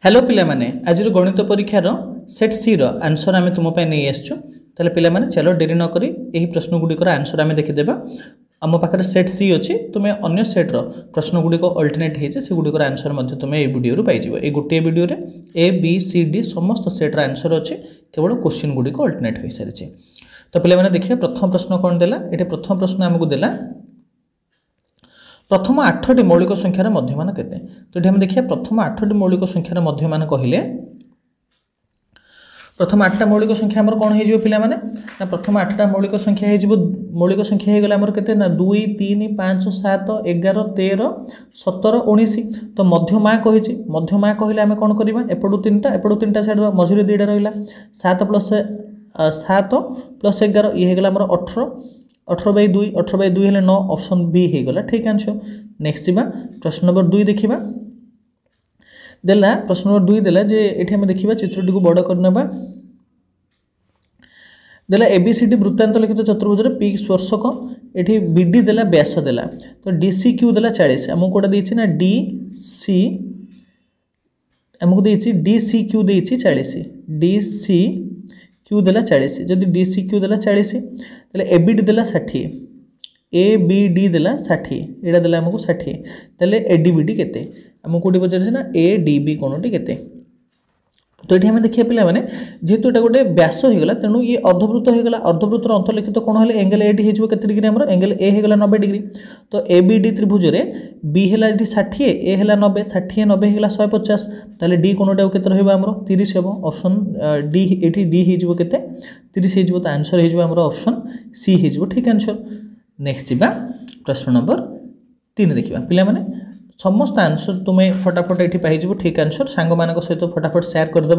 Hello पिला माने आज गणित परीक्षार सेट सी रो आंसर आमे तुम पे नहीं आसछु ताले पिला माने चलो डेरी न करी एही प्रश्न गुडिकर आंसर आमे देखि देबा। आम पाखरे सेट सी अछि तुमे अन्य सेट रो प्रश्न गुडिको अल्टरनेट हेजे से गुडिकर आंसर मध्ये तुमे ए वीडियो रो पाइ जिवो। ए गोटे वीडियो रे ए बी सी डी समस्त सेट रो आंसर अछि, केवल क्वेश्चन गुडिको अल्टरनेट होई सारिछि। तो पिला माने देखिए प्रथम प्रश्न कोन देला। एटे प्रथम प्रश्न हमकु देला प्रथम 8टी मौलिक संख्यार मध्यमान केते। तो ये देखिए प्रथम 8टी मौलिक संख्यार मध्यमान कहले प्रथम 8टा मौलिक संख्या हमर कोन हे जिवो पिला माने ना प्रथम 8टा मौलिक संख्या हे जिवो। मौलिक संख्या हे गला हमर केते ना 2 3 5 7 11 13 17 19। तो मध्यमा कहि छि, मध्यमा कहले हम कोन करबा एपडु तीनटा साइड मझिरे दुईटा रहिला 7 + 7 + 11 ये हे गला हमर 18/2 18/2 हेले 9 ऑप्शन बी हे गला ठीक आंसर। नेक्स्ट जीवा प्रश्न नंबर 2 देखिबा देला। प्रश्न नंबर 2 देला जे एठी हम देखिबा चित्रटी को बड़ करनबा देला एबीसीडी वृत्तांत लिखित चतुर्भुज रे पी स्पर्शक एठी बीडी देला व्यास देला। तो डीसी क्यू देला 40 हमको कोडा देछि ना डीसी हमको देछि डीसी क्यू देछि 40 डीसी क्यू देला 40 जदि डीसी क्यू देला 40 तले एबीडी देला 60 एबीडी देला 60 एडा देला हमको 60 तले एडीबीडी केते हमको कोडी पचार छै ना एडीबी कोनोटी केते। तो ये हमें देखिए पिला माने जेहेतु एटा गोटे व्यास हो गला तेनु ये अर्धवृत्त हो गला। अर्धवृत्तर अंतर्लिखित कोण हले एंगल एडी हे जिवो केते डिग्री हमरो एंगल ए हे गला 90 डिग्री। तो एबीडी त्रिभुज रे बी हेला एडी 60 ए हेला 90 60 90 हे गला 150 ताले डी कोनोटा केते रहबा हमरो 30 हेबो। ऑप्शन डी एठी डी हे जिवो केते 30 हे जिवो। तो आंसर हे जिवो हमरो ऑप्शन सी हे जिवो ठीक आंसर। नेक्स्ट जीवा प्रश्न नंबर 3 देखिबा पिला माने समस्त आंसर तुम्हें फटाफट ये पाई ठीक आंसर सांग मान सहित फटाफट शेयर करदे।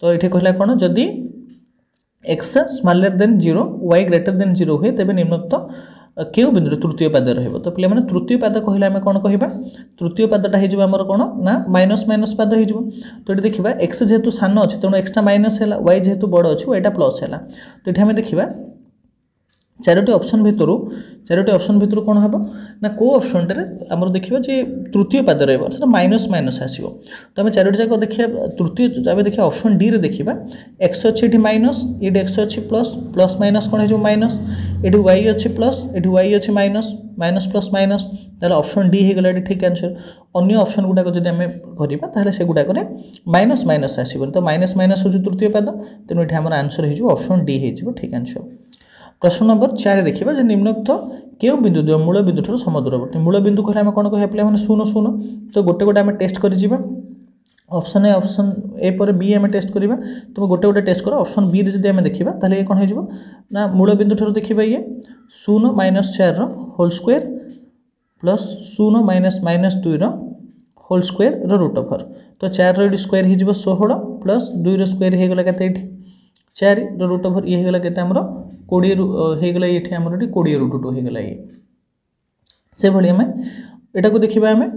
तो ये कहला कौन जदि X smaller than 0 Y greater than 0 हुए तेज निम्नलिखित क्यों बिंदु तृतीय पाद रहिबो। तो पिला माने तृतीय पाद कहले आमे कोन कहिबा तृतीय पादटा हे जिवो हमर कोन ना माइनस माइनस पाद हे जिवो। तो ये देखिबा एक्स जेहेतु सान अछि तेणु एक्सटा माइनस हैला वाई जेहेतु बड़ अछि एटा प्लस हैला। तो ये हमें देखिबा चारोटी ऑप्शन भितर कौन हम ना को ऑप्शन टे आमर देखिबा जे तृतीय पाद रहबो अर्थात माइनस माइनस आसीबो। तो हम चारोटी जाक देखिबा तृतीय आबे देखिबा ऑप्शन डी रे देखिबा एक्स अछि एठी माइनस एठी एक्स अछि प्लस प्लस माइनस कोन हे जो माइनस एठी वाई अछि प्लस एठी वाई अछि माइनस माइनस प्लस माइनस ताले ऑप्शन डी हे गला एठी ठीक आंसर। अन्य ऑप्शन गुडा को जदि हमें करिबा ताले से गुडा करे माइनस माइनस आसीबो। तो माइनस माइनस हो तृतीय पाद तेनु एठी हमर आंसर हे जो ऑप्शन डी हे जो ठीक आंसर। प्रश्न नंबर 4 देखिबा जे निम्नलिखित केउ बिंदु दो मूल बिंदु ठर समदूरवर्ती। मूल बिंदु कहले हम कोन कहै पिला माने 0 0। तो गोटे गोटे हम टेस्ट करि जिबा ऑप्शन ए पर बी हम टेस्ट करिबा। तो गोटे गोटे टेस्ट करो ऑप्शन बी रे जदि हम देखिबा ताले ये कोन हे जिवो ना मूल बिंदु ठर देखिबा ये 0 - 4 रो होल स्क्वायर प्लस 0 - -2 रो whole square rho root over. तो 4 रो स्क्वायर हे जिवो 16 प्लस 2 रो स्क्वायर हे गला केते एठी 4 रो रूट ओवर ये हे गला केते हमरो 20 हे गला एठी हमरो 20 रूट 2 हे गला ये से भली हमें एटा को देखिबा हमें।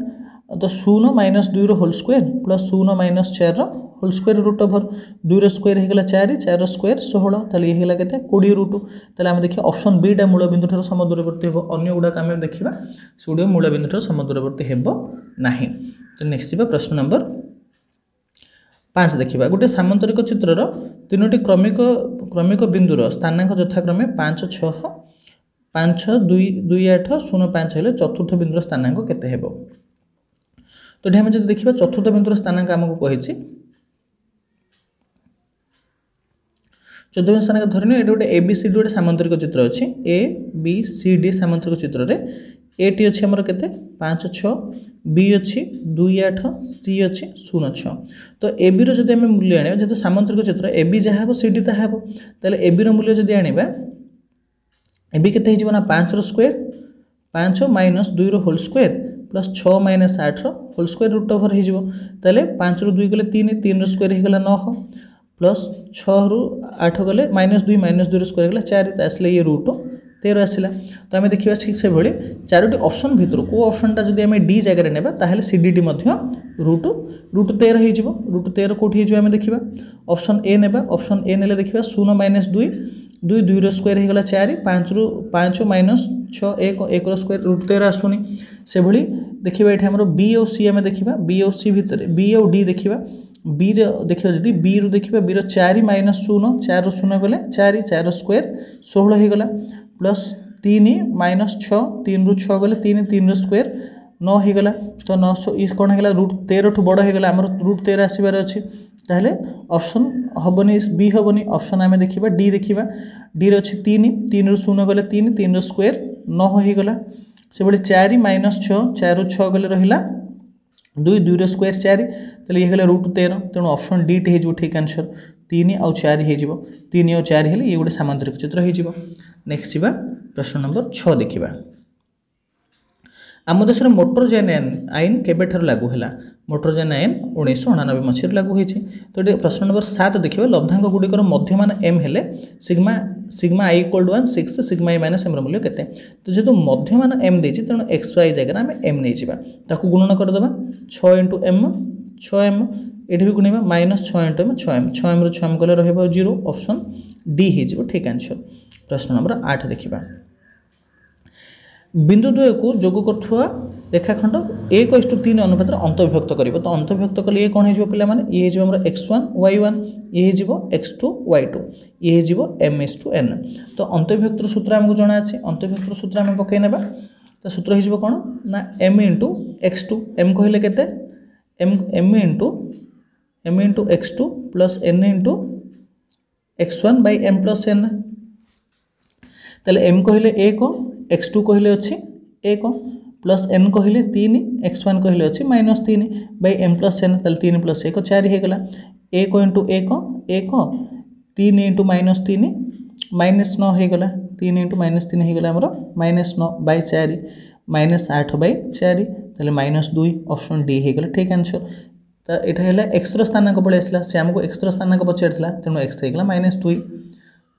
तो 0 - 2 रो होल स्क्वायर प्लस 0 - 4 रो होल स्क्वायर रूट ओवर 2 रो स्क्वायर हे गला 4 4 रो स्क्वायर 16 ताले ये हे गला केते 20 रूट। ताले हम देखिए ऑप्शन बी टा मूल बिंदु ठर समदूरवर्ती हेबो। अन्य गुडा हम देखिबा सुडियो मूल बिंदु ठर समदूरवर्ती हेबो नाही। तो नेक्स्ट जीवा प्रश्न नंबर 5 देखिबा गोटे सामांतरिक चित्रर तीनोटी क्रमिक बिंदुर स्थानांक यथाक्रमे 5 6 5 2 2 8 0 5 हेले चतुर्थ बिंदुर स्थानांक केते हेबो। तो हम जब देखिबा चतुर्थ बिंदुर स्थानांक हमको कहिछि चतुर्थ बिंदु स्थानांक धरनी एटा गोटे एबीसीडी गोटे सामांतरिक चित्र अछि ए बी सी डी सामांतरिक चित्र रे ए टी अछि हमर केते 5 6 बी अछि 2 8 सी अछि 0 6। तो ए बी रो जदि हम मूल्य आनिबा जेतो सामांतरिक चित्र ए बी जहा हो सी डी ता हेबो ताले ए बी रो मूल्य जदि आनिबा ए बी केते हिजबो ना 5 रो स्क्वायर 5 - 2 रो होल स्क्वायर प्लस 6 - 8 रो होल स्क्वायर रूट ओवर हिजबो। ताले 5 रो 2 गले 3 3 रो स्क्वायर हे गला 9 प्लस 6 रो 8 गले -2 रो स्क्वायर गला 4 तासले ये रूट 13 आसिला। तो आम देखा ठीक से भाई चारोटी ऑप्शन भितर को ऑप्शनटा जब आम डी जगह नेबा ताहले सीडीडी रूट 13 हो रूट 13 कौटी हो देखा ऑप्शन ए नेबा ऑप्शन ए नेले देखा 0 - 2 2 2 रो स्क्वायर होगा 4 5 ରୁ 5 - 6 1 1 रो स्क्वायर रूट 13 आसुनी से भली देखिए ये आम बी और सी आम देखा बी और सी भितर बी और डी देखा बी देखा जब बी रु देखा बी रि माइनस शून 4 ରୁ 0 गले 4 4 स्क्वायर 16 हो गला प्लस 3 माइनस 6 3 ରୁ 6 गले 3 3 स्क्वायर 9 हो गला तो 900 इस कौन है √13 ठू बड़ होगा आम √13 आसबार अच्छे ताहले ऑप्शन हेनी बी हेनी ऑप्शन आम देखा डी देखा डी अच्छे 3 3 ରୁ 0 गले 3 3 स्क्वायर 9 हो गला से भाई 4 माइनस 6 4 ରୁ 6 गले रहा 2 2 स्क्वायर 4 तो ये √13 तेणु ऑप्शन डी टी हो ठीक आंसर 3 और 4 हो 3 और 4 हेले ये गोटे सामांतरिक चित्र हो नेक्स्ट जा प्रश्न नंबर 6 देखा आम देश में मोटरयान आईन केबे लागू है मोटरयान आईन 1999 मसीह लागू होती तो ये प्रश्न नंबर 7 देखिए लब्धांक गुड़िकर मध्यमान एम हेले sigma sigma I equal to 1 6 sigma I minus M मूल्य केते तो जेहेतु मध्यमान एम देती तेणु एक्स वाई जगह आम एम नहीं जावा गुणन करदे 6 इंटू एम 6 एम ये भी गुणा minus 6 into M 6 M 6 M 6 M गले रहा 0 ऑप्शन डी हो ठीक आंसर प्रश्न नंबर 8 देखा बिंदु द्वय को जोग कर रेखाखंड 1:3 अनुपात अंतर्भुक्त कर तो अंतर्भुक्त कले ये कौन हो पे ये हो x1 y1 ये हो x2 y2 ये हो m/n तो अंतर्भुक्त सूत्र आमको जना अच्छे अंतर्भुक्त सूत्र आम पकई ना तो सूत्र हो कौन ना m इंटू x2 m कहले केते m into x2 plus n into x1 by m plus n ताले m कहले 1 x2 कहले अच्छी 1 प्लस n कहले 3 x1 कहले अच्छी -3 बाय m प्लस n ताले 3 प्लस 1 4 हो गला 1 इंटू 1 1 3 इंटू -3 -9 हो गला 3 इंटू -3 हो गला आमर -9 बाय 4 -8 बाय 4 ताले -2 ऑप्शन डी हो गला ठीक आंसर तो यहाँ है एक्स स्थानांक पड़े आसला से आमको एक्स स्थानांक पचार तेणु एक्स होगा -2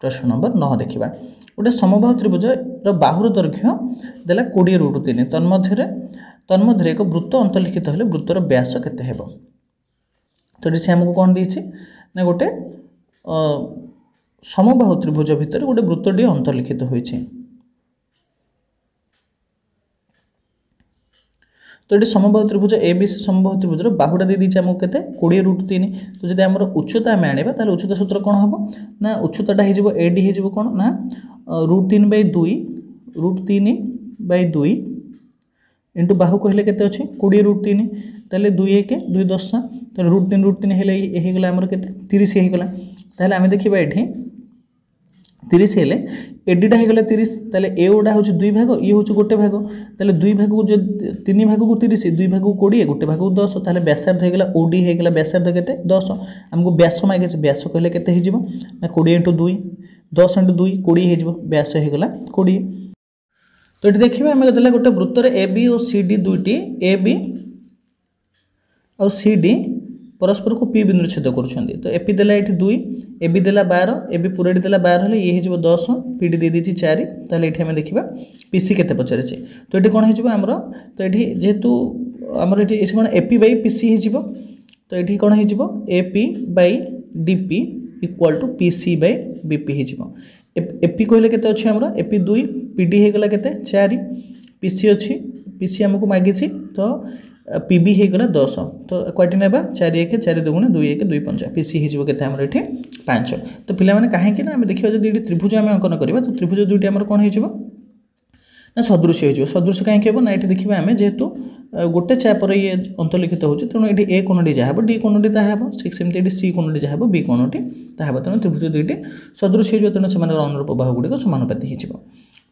प्रश्न नंबर 9 देखा गोटे समबाहु त्रिभुज बाहुर दैर्घ्य देला 20√3 तन्मध्य एक वृत्त अंतर्लिखित हेले वृत्तर व्यास केते हेबो तो ये आमको कौन देछि ना गोटे समबाहु त्रिभुज भितर गोटे वृत्तटी अंतर्लिखित होइछि तो ये समबाहु त्रिभुज ए बी सी समबाहु त्रिभुजर बाहुटा दे दीजिए आमको केते 20√3 तो जब आम उच्चता आम आने ताहले उच्चता सूत्र कौन हम ना उच्चताटा हो एडी हो कौन ना √3/2 इंटू बाहु कहले केते अछि 20√3 ताहले 2 1 2 10 ताहले √3 हेले हे गला हमर केते 30 हे गला ताहले आमे देखिबा एठी 30 हेले एडीटा हो गला 30 ताहले ए ओडा होछि 2 भाग ये होछि गोटे भाग ताहले 2 भाग को जो 3 भाग को 30 2 भाग को 20 गोटे भाग को 10 ताहले व्यासार्ध हो गला ओडी हो गला व्यासार्ध केते 10 हमको व्यास मागे व्यास कहले केते हे जिवो ना 20 इंटू 2 10 इंटू 2 20 हे जिवो व्यास हो गला 20 तो ये देखिए आम देला गोटे वृत्तर ए बी और सी डी दुईटी ए बी और सी डी परस्पर को पी बिंदु छेद कर तो एपी देला ये 2 ए बी देला 12 ए बी पूरा देला 12 हेले ये हो 10 पी डी दे दीजिए 4 ताहले ये आम देखा पी सी केते पचारे तो ये कौन हो आमर तो ये जेहेतु आमर ये कौन एपी बाई पी सी हो तो ये कौन हो AP by D P equal to P C by B P हो एपी कहले केते अछि हमरो एपी 2 पीडी हे गला केते 4 पीसी अछि पीसी हमको मागी छी तो पीबी हे गला 10 तो क्वाटी नेबा 4 1 4 2 2 1 2 5 पीसी हे जिवो केते हमरो एठी 5 तो पिला माने काहे कि ना हम देखिबा जदि त्रिभुज हम अंकन करबा तो त्रिभुज दुईटी हमरो कोन हे जिवो ना सदृश हे जिवो सदृश काहे केबो ना एठी देखिबा हमें जेहेतु गोटे चापर ये अंतर्लिखित होछि तेणु ये ए कोणटी जहाँ डी कोणटी ताहा ठीक सेमती ये सी कोणटी जहाँ बी कोणटी ताहा तेणु त्रिभुज दुईटी सदृश हो तेणु से अनुरूप बाहु गुड़िक समानुपाती हो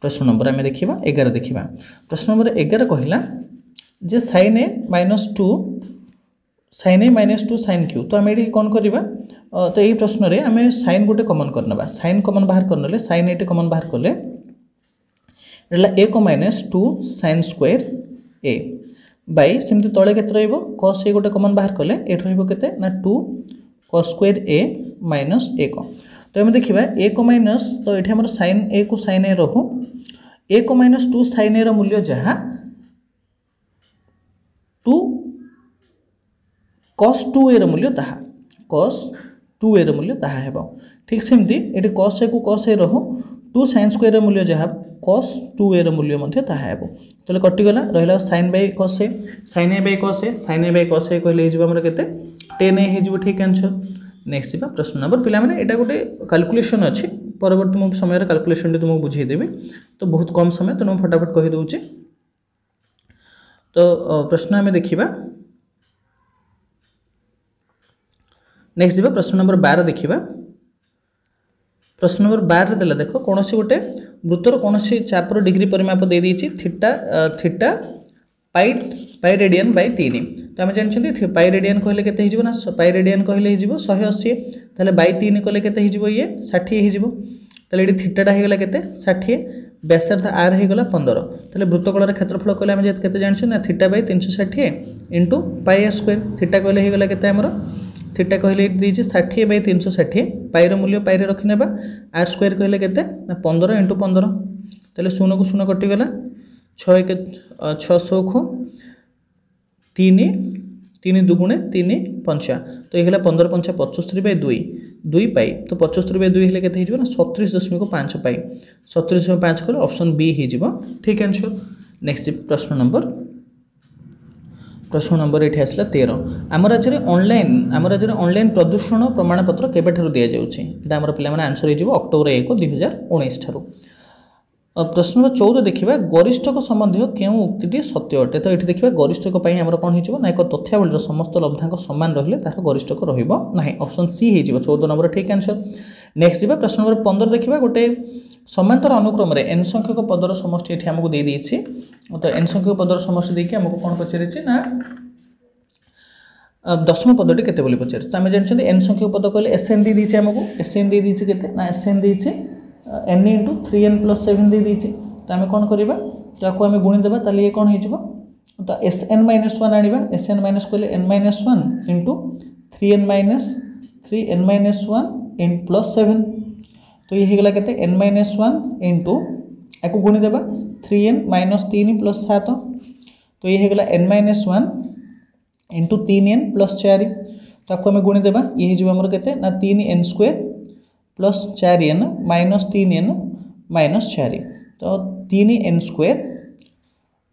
प्रश्न नंबर आम देखा 11 देखा प्रश्न नंबर 11 कहला जे sin a -2 sin a -2 sin q तो आम ये कौन करवा तो यही प्रश्न में आम sin गोटे कमन करना sin कमन बाहर करने sin ए कमन बाहर कले a को -2 sin स्क्वायर a बाई सेमती तले केते रहइबो cos a गोटे कमन बाहर कले एठ रहइबो केते ना 2 cos स्क्वायर a माइनस 1 तो हम देखिबा a को माइनस तो एठी हमर sin a को sin a रहू a को -2 sin a रो मूल्य जहा 2 cos 2a रो मूल्य ताहा cos 2a रो मूल्य ताहा हेबो ठीक सेमती एठी cos a को cos a रहू 2 sin स्क्वायर मूल्य जहाँ cos 2a मूल्य ताहे तो कटिगला रहा sin by cos a sin a by cos a sin a by cos a कहले आमर के 10a हो ठीक आंसर। नेक्स्ट जा प्रश्न नंबर पे यहाँ गोटे कैलकुलेशन अच्छी परवर्त मु समय कैलकुलेशन तुमको बुझेदेवी तो बहुत कम समय तो मुझे फटाफट कहीदे। तो प्रश्न आम देखा नेक्स्ट जा प्रश्न नंबर 12 देखा। प्रश्न नंबर 12 देला देख कौन गोटे वृत्तर कौन चापर डिग्री परिमाप दे देती theta theta pi radian by 3 तो आम जानते पाई रेडियन कहले केते हिजबो ना पाई रेडियन कहले हिजबो 180 ताले बाय 3 कहले केते हिजबो ये 60 हिजबो ताले एडी थीटाटा हे गला केते 60 व्यासार्ध आर हे गला 15 ताले वृत्तकलर क्षेत्रफल कहले आम केते जानछु ना theta by 360 into pi R square theta कहले हे गला केते हमर थीटा कहले दीची 60 बाय 360 पाई रो मूल्य पाई रे रखिनेबा आर स्क्वायर कहले केते ना 15 इनटू 15 ताले 0 को 0 कटि गला 600 को 3 दुगुणे 3 पंचा तो ये 15 पंचा 75 बाय 2 पाई तो 75 बाय 2 हेले केते हिजबो ना 37.5 पाई 37.5 कले ऑप्शन बी हिजबो ठीक आंसर। नेक्स्ट प्रश्न नंबर ये आसला 13 आम राज्य में ऑनलाइन प्रदूषण प्रमाणपत्र केबे ठारू दिया जाउछि एटा हमर पिला माने आंसर हिजबो अक्टोबर 1 2019 ठारू। प्रश्न नंबर 14 देखा गरिष्ठक संबंधी क्यों उक्ति सत्य अटे तो ये देखा गरिष्ठक आमर कौन हो एक तथ्यावलीर समस्त लब्धांक समान रहिले तार गरिष्ठक रहिबो नाही ऑप्शन सी हो 14 नंबर ठीक आंसर। नेक्स्ट जा प्रश्न नंबर 15 देखा गोटे समांतर अनुक्रम एन संख्यक पदर समष्टि ये आमको दे देछि तो एन संख्यक पदर समष्टि देखिए आमको कौन पचारि ना दशम पदटी केते बोली पचारि तो आम जानते एन संख्यक पद कहले एस एन दी आमको एस एन दी केते ना एस एन दी n इंटू 3n प्लस 7 दे दीजिए तो आम कौन करवा तो आम गुणीदेवा ताले ये कौन हो तो Sn माइनस 1 आनिबा Sn माइनस कहले n minus 1 into 3n minus 1 in plus 7 तो ये होगा केते n माइनस 1 इंटू या गुणीदेवा 3n माइनस 3 प्लस 7 तो ये होगा n minus 1 into 3n plus 4 तो आपको आम गुणीदेवा ये होमर के ना 3n square plus 4n minus 3n minus 4 तो 3n square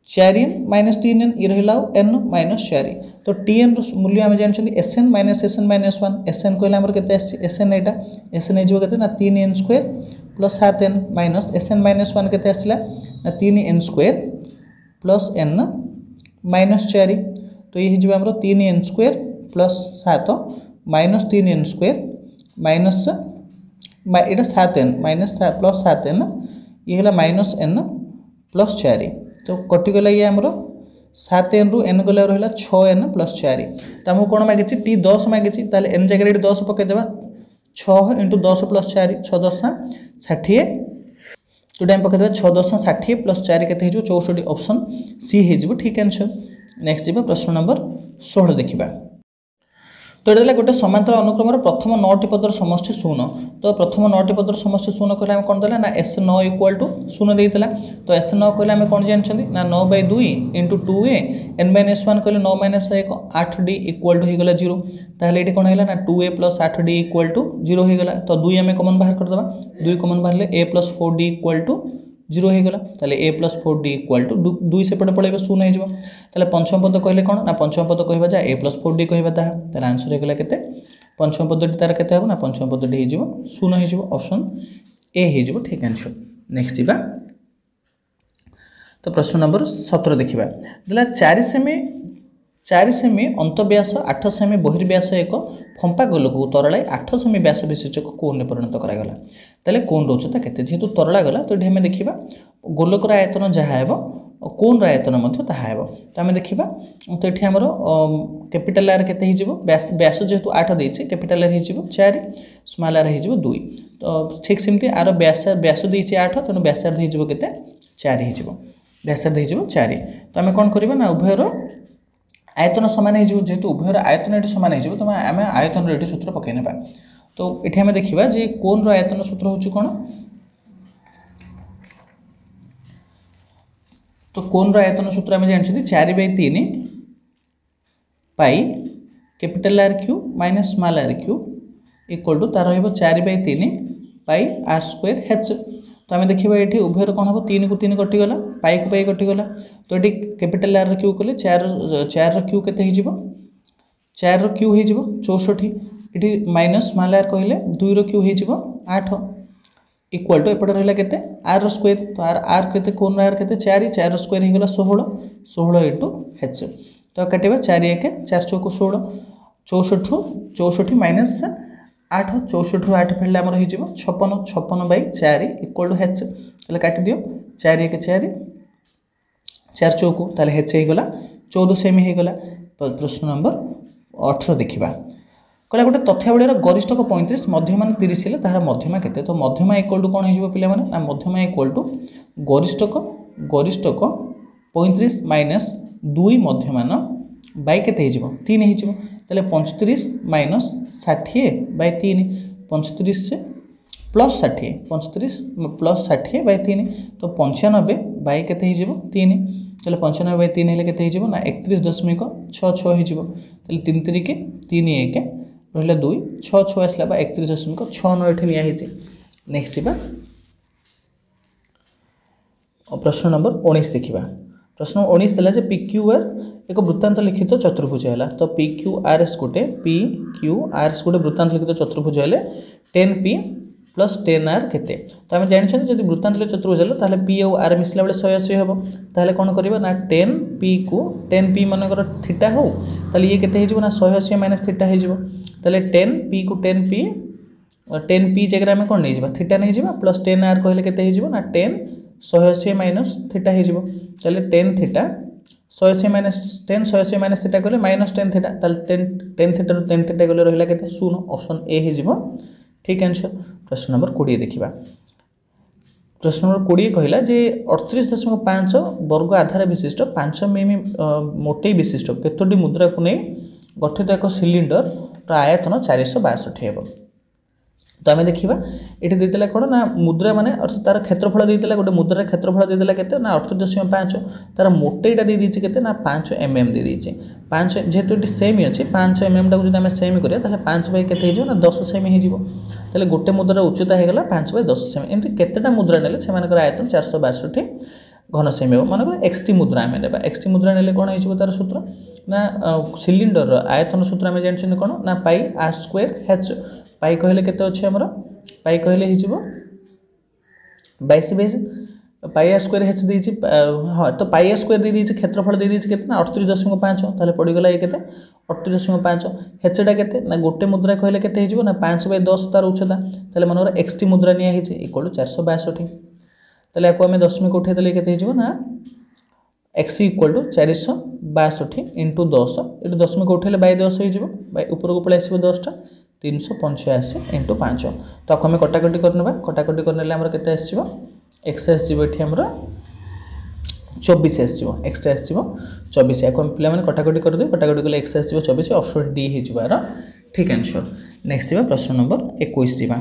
4n minus 3n ये रहा n माइनस 4 तो tn मूल्य आम जानते Sn माइनस 1 Sn कहले आमर केते Sn एटा Sn हो केते ना 3n square plus 7n minus Sn minus 1 केते आसला ना 3n square plus n minus 4 तो ये हो आमर 3n square plus 7 minus 3n square minus यहाँ 7n माइनस प्लस 7n ये है माइनस n प्लस 4 तो कटिगला ये आमर 7n रु n गला रहा 6n प्लस 4 तो आमको कौन मागिची टी 10 मागिची ताले n जगह ये 10 पकईदेवा 6 इंटू 10 प्लस 4 6 10 60 तो टाइम पकईदेवा 6 10 60 प्लस 4 के 64 ऑप्शन सी हो ठीक आंसर। नेक्स्ट जी प्रश्न नंबर 16 देखा तो ये गोटे समांतर अनुक्रम प्रथम 9टी पदर समष्टि 0 तो प्रथम 9टी पदर समष्टि 0 कहले आम कौन देला ना S9 इक्वल टू 0 देला तो S9 कहले आम कौन जानते ना 9 bye 2 into 2a n minus 1 कहले 9 माइनस 1 8d इक्वल टू होगला 0 ताहले ये कौन है ना 2a plus 8d equal to 0 होगला तो 2 आम कमन बाहर करदेवा 2 कमन बाहर a plus 4d equal to 0 होगला ताले a plus 4d equal to 2 सेपटे पड़े 0 हो ताले पंचम पद कहले कौन ना पंचम पद कहवा जा a प्लस 4d कहवा तार आंसर होगला केते पंचम पदटी तार केते ना पंचम पदटी हो 0 हो ऑप्शन ए हो ठीक आंसर। नेक्स्ट जा तो प्रश्न नंबर 17 देखा देला 4 सेमी अंतव्यास 8 सेमी बहिर्व्यास एक फंपा गोलक तरलाई 8 सेमी व्यास विशिष्ट कोण में परिणत करागला ताले कोण रोचता केते जेहेतु तरला गला तो ये देखा गोलकर आयतन जहाँ हो कोण आयतन ताहा तो आम देखा तो ये आमर कैपिटाल आर के व्यास जेहेतु 8 देती कैपिटाल आर हो 4 स्मॉल आर हो 2 तो ठीक सेमती आर व्यास देती 8 तेणु व्यासार्ध हो 4 हो व्यासार्ध हो 4 तो आम कौन करवा ना उभयर आयतन सामान हो जेहेतु उभयर आयतन ये सामान हो तो आम आयतन ये सूत्र पकई ना तो ये आम देखा जे कोण आयतन सूत्र हूँ कौन तो कोण आयतन सूत्र आम जानते 4/3 pi capital R cube minus small R cube equal to तार 4/3 पाई आर स्क्वायर एच तो आम देखा ये उभयर कौन हम 3 को 3 कटिगला पाई को पाई कटिगला तो ये कैपिटाल आर क्यू कले 4 क्यू के 4 क्यू हो 64 ये माइनस स्मॉल आर कहले 2 क्यू हो 8 इक्वाल टू एपटे रहा के आर स्क्वायर तो आर के कौन आर के 4 स्क्वायर होगा 16 इंटू एच तो काटा 4 1 4 चौक 16 64 माइनस 8 64 8 फेरले आमर हो 56 बै 4 इक्वाल टू एच ताले काटि दियो 4 1 4 4 चौक ताले एच होगला 14 सेमी होगला। प्रश्न नंबर 18 देखा कहला गोटे तथ्यावलीर गरिष्ठक 35 मध्यमान 30 हेले तार मध्यमा केते तो मध्यमा इक्वल टू कौन हो पे ना मध्यमा इक्वल टू गरिष्ठक 35 माइनस 2 मध्यमान बै के 3 हो 35 माइनस 60 बै 3 35 से प्लस 60 35 प्लस 60 बै 3 तो 95 बै के 3 ताले 95 बै 3 हेले के ना 31.66 हो 3 3 के 3 1 रहा 2 6 6 आसला 31.69 ये नियाही। नेक्स्ट जा प्रश्न नंबर 19 देखा प्रश्न 19 देला जे पी क्यू आर एक वृत्तांत लिखित चतुर्भुज है तो पी क्यू आर एस गोटे वृत्तांत लिखित चतुर्भुज है 10p प्लस 10r केते तो आम जानते जब वृत्तांत चतुर्भुज है पी और आर मिसला बेले 180 हम ताहले कौन करबा ना 10p को 10p मनकर थीटा हो ताले ये केते हो ना 180 माइनस थीटा हो ताले 10p को 10p जगह आम कौन नहीं थीटा नहीं जा प्लस 10r कहले केते हो ना 10 180 माइनस थीटा हो 10 थीटा 180 माइनस 10 180 माइनस थीटा कहले माइनस 10 थीटा 10 थीटा 10 थीटा गले रहा के 0 ऑप्शन ए हो ठीक आंसर। प्रश्न नंबर 20 देखा प्रश्न नंबर 20 कहला जे 38.5 वर्ग आधार विशिष्ट 5 मिमी मोटे विशिष्ट केतोटी मुद्रा को नहीं गठित एक सिलिंडर आयतन 462 है तो आम देखा ये देदेला कौन ना मुद्रा माने अर्थात तार क्षेत्रफल देदेला गोटे मुद्रार क्षेत्रफल देदेला केते ना 38.5 तार मोटेटा दे दीची केते ना 5 mm दे दीची 5 जेहेतु ये सेम अच्छे 5 mm टाक जब आम सेम करिया ताले 5 बाई केते हो ना 10 सेमी हो ताले गोटे मुद्रार उच्चता होगला 5 बाई 10 सेमी एमती केतेटा मुद्रा नेले सेमानकर आयतन 462 घन सेमी हो मानक एक्सटी मुद्रा आम ने एक्सटी मुद्रा नेले कौन हो तार सूत्र ना सिलिंडर आयतन सूत्र आम जानते कौन ना पाई आर स्क्वायर एच पाई कहले केते अच्छे हमर पाई कहले हो 22 पाई आर स्क्वायर एच देछि हाँ तो पाई आर स्क्वायर दे दीजिए क्षेत्रफल दे दीजिए केते ना 38.5 ताले पड़ीगला ये केते 38.5 हेचटा केते ना गोटे मुद्रा कहले केते हो ना 5 बाई 10 तार उच्चता ताले मनोर एक्सटी मुद्रा निया हिचे इक्वल टू 462 ताले आको आमे दशमिक उठे देले केते हो ना एक्स इक्वल टू 462 इंटू 10 ये दशमिक उठेले बाई 10 हो ऊपर को पलि आसो 10टा 385 इंटू 5 तो आपको आम कटाकटी करने कटाकटी करने के एक्स आसो ये आमर 24 आसो एक्सट्रा आसो 24 या पे कटाकटी कर दे कटाकटी कले एक्स आसो 24 ऑप्शन डी हो ठीक आंसर। नेक्स्ट जा प्रश्न नंबर 21 जा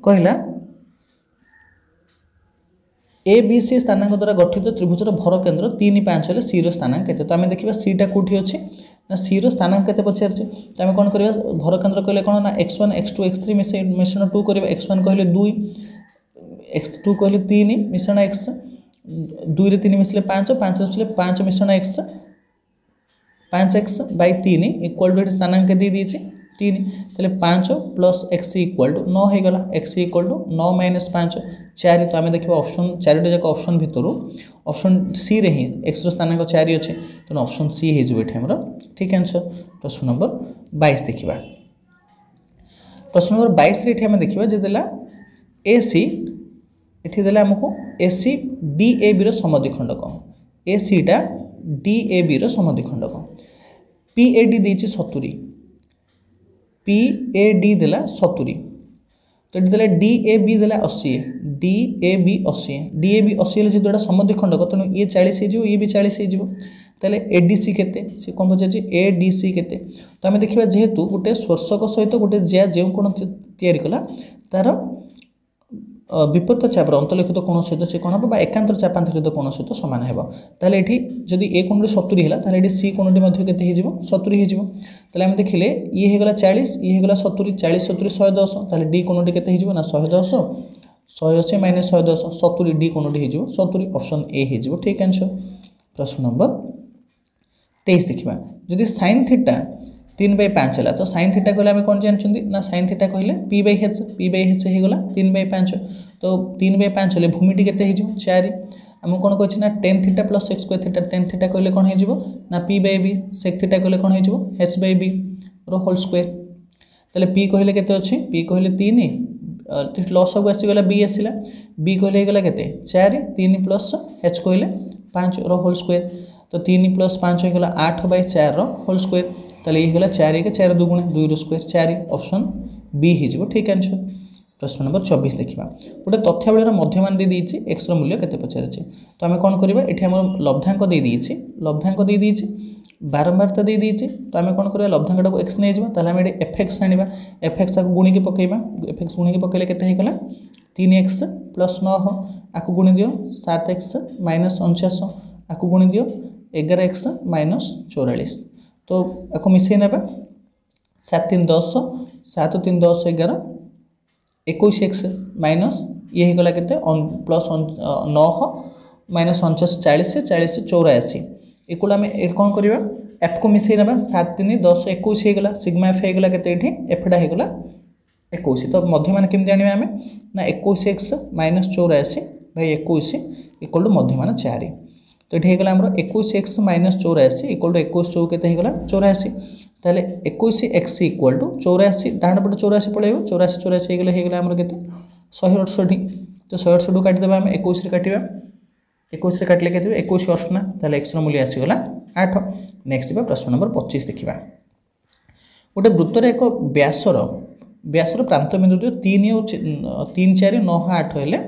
कहला ए बी सी स्थानांक द्वारा गठित त्रिभुजर भर केन्द्र 3 5 हेल्ले सी स्थानांक केते तो आम देखा सीटा कौटी अच्छे ना सी स्थानांक केते पचार तो आम कौन करवा भर केन्द्र कहले कौन ना x1 x2 x3 मिश्रण 2 करवा x1 कहले 2 x2 कहले 3 मिश्रण x 2 रे 3 मिसले 5 5 मिसले 5 मिश्रण x 5x by 3 equal to स्थानांक दे दीजिए 3 ताले 5 प्लस एक्स इक्वल टू 9 हो गला एक्स इक्वल टू 9 माइनस 5 4 तो आम देखा ऑप्शन 4टा जाक ऑप्शन भितर ऑप्शन सी रे ही एक्स स्थानांक 4 अच्छे तो ऑप्शन सी हो ठीक आंसर। प्रश्न नंबर 22 देखा प्रश्न नंबर 22 रे आम देखा जे देला ए सी ये देला आमको ए सी डी ए बी समद्विखंडक ए सीटा डी ए बी समद्विखंडक पी ए डी देछि 70 पी ए डी देला 70 तो ये देला डी ए बी देला 80 D A B 80 D A B 80 हेल्ले जो समद्विखंडक तेणु ये 40 हो ये भी 40 हो ताले ए डी सी केते से कौन पचार ए डी सी केते तो आम देखा जेहेतु गोटे स्पर्शक सहित गोटे ज्या जो कोण तैयारी कला तार विपरीत चापर अंतलिखित कोण सहित से कौन हम एकांतर चापांतरित कोण सहित सामान है ताले ये जदि ए कोण 70 है ताले सी कोण के 70 हो ताले आम देखिले ये होगला 40 ये होगला 70 40 70 110 ताले डी कोण के ना 110 180 माइनस 110 70 डी कौन हो 70 ऑप्शन ए हो ठीक आंसर। प्रश्न नंबर 23 देखा जदि sin थीटा 3/5 है तो sin थीटा कहले आम कौन जानते ना sin थीटा कहले p/h होगला 3/5 तो 3/5 हेल्ले भूमिटी के 4 आम कौन कहे ना tan theta plus sec square theta tan theta कहले कौन हो ना p/b sec थीटा कहले कौन हो h/b रो होल स्क्वायर ताले p कहले केते अछि p कहले 3 लॉस को आसीगला b आसीला b कहले गला केते 4 3 प्लस h कहले 5 रो होल स्क्वायर तो 3 प्लस 5 हो गला 8/4 रो होल स्क्वायर ताले ये गला 4 के 4 दुगुणे 2 रो स्क्वायर 4 ऑप्शन बी हो ठीक आंसर। प्रश्न नंबर 24 देखा गोटे तथ्यावलीर मध्यमान दे देछि x रो मूल्य केते पचारछि तो आम कौन करबा एठी हम लब्धांक दे देछि बारंबारता दे देछि तो आम कौन करबा लब्धांकटा को x नै जबा ताले हम एठी fx आनिबा fx को गुणी के पकेइबा fx गुणी के पकेले केते हे गला 3x प्लस 9 आकु गुणी दियो 7x माइनस 49 आकु गुणी दियो 11x माइनस 44 तो आकु मिसै नेबा 7 3 10 7 3 10 11 21x माइनस ये होगा के प्लस 9 माइनस 49 40 40 84 इक्वल आम कौन करवा एफ को मिसई ना 7 3 10 21 होगा सिग्मा एफ होगा के एफटा होगा 21 तो मध्यमान केमती जाना आम ना 21x minus 84 by 21 equal to मध्यमान 4 तो ये होगा आम 21x माइनस 84 इक्वल टू 21 चौ के 84 ताले 21x इक्वल टू 84 डाण पटे 84 पड़ेगा 84 84 होगला आमर के 168 तो 168 काटिदेबा आम 21 काटिबा 21 काटिले के 21 8 ना ताले x रो मूल्य आसीगला 8। नेक्स्ट प्रश्न नंबर 25 देखा गोटे वृत्तर एक व्यासर प्रांत बिंदु 3 और 3 4 9 8 हेले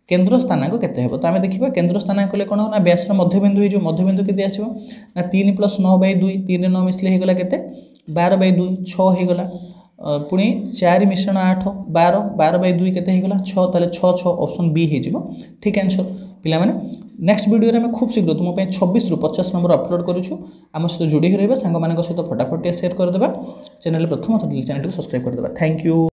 केन्द्र स्थानांक केते हेबो तो आमे देखिबा केन्द्र स्थानांक ले कोन ना व्यासर मध्यबिंदु हे जो मध्यबिंदु केते आछिबो ना 3 प्लस 9/2 3 रे 9 मिसले हेगला केते 12/2 6 हेगला पुणी 4 मिश्रण 8 12 12/2 केते हेगला 6 ताले 6 6 ऑप्शन बी हे जिवो ठीक आंसर। पिला माने नेक्स्ट वीडियो रे हम खूब शीघ्र तुम पे 26 रु 50 नंबर अपलोड करूछु आम सहित जोड़ी रहबा सांग मानक सहित फटाफट शेयर कर देबा चैनल प्रथम चैनल को सब्सक्राइब कर देबा थैंक यू।